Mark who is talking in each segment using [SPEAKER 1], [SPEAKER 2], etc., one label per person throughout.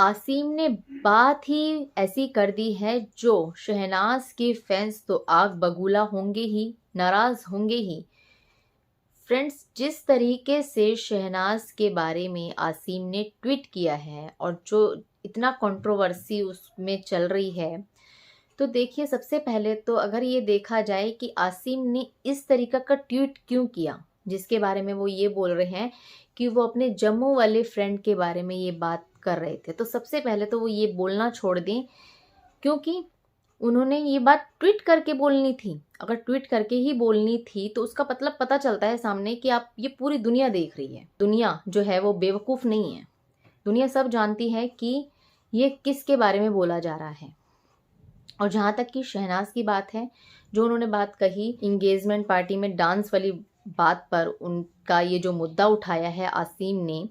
[SPEAKER 1] आसिम ने बात ही ऐसी कर दी है जो शहनाज के फैंस तो आग बबूला होंगे ही, नाराज होंगे ही। फ्रेंड्स, जिस तरीके से शहनाज के बारे में आसिम ने ट्वीट किया है और जो इतना कंट्रोवर्सी उसमें चल रही है, तो देखिए, सबसे पहले तो अगर ये देखा जाए कि आसिम ने इस तरीका का ट्वीट क्यों किया, जिसके बारे में वो ये बोल रहे हैं कि वो अपने जम्मू वाले फ्रेंड के बारे में ये बात कर रहे थे, तो सबसे पहले तो वो ये बोलना छोड़ दें, क्योंकि उन्होंने ये बात ट्वीट करके बोलनी थी। अगर ट्वीट करके ही बोलनी थी तो उसका मतलब पता चलता है सामने कि आप, ये पूरी दुनिया देख रही है। दुनिया जो है वो बेवकूफ़ नहीं है, दुनिया सब जानती है कि ये किसके बारे में बोला जा रहा है। और जहाँ तक कि शहनाज की बात है, जो उन्होंने बात कही इंगेजमेंट पार्टी में डांस वाली बात पर, उनका ये जो मुद्दा उठाया है आसिम ने,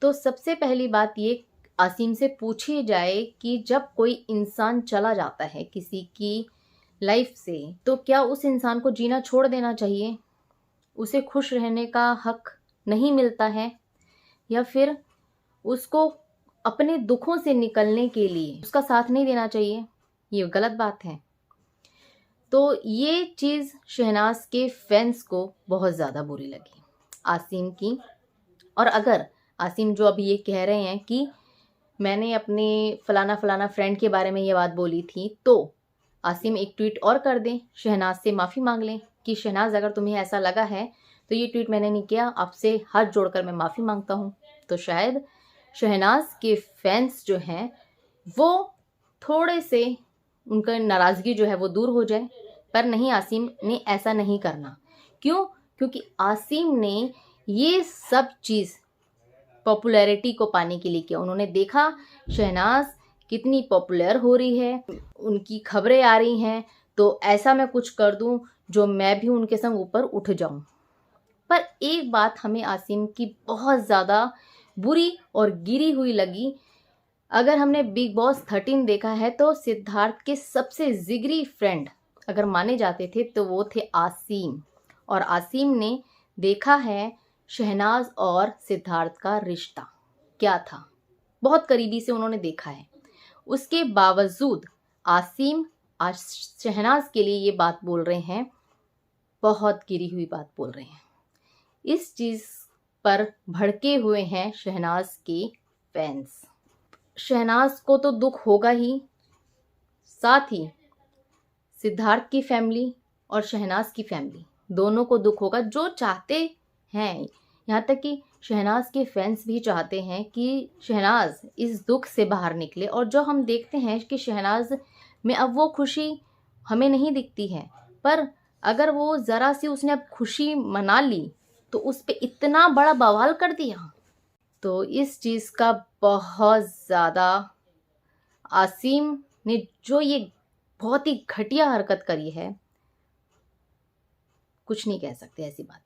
[SPEAKER 1] तो सबसे पहली बात ये आसिम से पूछी जाए कि जब कोई इंसान चला जाता है किसी की लाइफ से, तो क्या उस इंसान को जीना छोड़ देना चाहिए? उसे खुश रहने का हक नहीं मिलता है? या फिर उसको अपने दुखों से निकलने के लिए उसका साथ नहीं देना चाहिए? ये गलत बात है। तो ये चीज़ शहनाज के फैंस को बहुत ज़्यादा बुरी लगी आसिम की। और अगर आसिम जो अभी ये कह रहे हैं कि मैंने अपने फलाना फलाना फ्रेंड के बारे में ये बात बोली थी, तो आसिम एक ट्वीट और कर दें, शहनाज से माफ़ी मांग लें कि शहनाज, अगर तुम्हें ऐसा लगा है तो ये ट्वीट मैंने नहीं किया, आपसे हाथ जोड़कर मैं माफ़ी मांगता हूँ। तो शायद शहनाज के फैंस जो हैं वो थोड़े से, उनका नाराज़गी जो है वो दूर हो जाए। पर नहीं, आसिम ने ऐसा नहीं करना। क्यों? क्योंकि आसिम ने ये सब चीज़ पॉपुलैरिटी को पाने के लिए किया। उन्होंने देखा शहनाज कितनी पॉपुलर हो रही है, उनकी खबरें आ रही हैं, तो ऐसा मैं कुछ कर दूं जो मैं भी उनके संग ऊपर उठ जाऊं। पर एक बात हमें आसिम की बहुत ज़्यादा बुरी और गिरी हुई लगी। अगर हमने बिग बॉस 13 देखा है तो सिद्धार्थ के सबसे जिगरी फ्रेंड अगर माने जाते थे तो वो थे आसिम। और आसिम ने देखा है शहनाज और सिद्धार्थ का रिश्ता क्या था, बहुत करीबी से उन्होंने देखा है। उसके बावजूद आसिम आज शहनाज के लिए ये बात बोल रहे हैं, बहुत गिरी हुई बात बोल रहे हैं। इस चीज़ पर भड़के हुए हैं शहनाज के फैंस। शहनाज को तो दुख होगा ही, साथ ही सिद्धार्थ की फैमिली और शहनाज की फैमिली दोनों को दुख होगा। जो चाहते हैं, यहाँ तक कि शहनाज के फैंस भी चाहते हैं कि शहनाज इस दुख से बाहर निकले। और जो हम देखते हैं कि शहनाज में अब वो खुशी हमें नहीं दिखती है, पर अगर वो ज़रा सी उसने अब खुशी मना ली तो उस पर इतना बड़ा बवाल कर दिया। तो इस चीज़ का बहुत ज़्यादा, आसिम ने जो ये बहुत ही घटिया हरकत करी है, कुछ नहीं कह सकते ऐसी बात।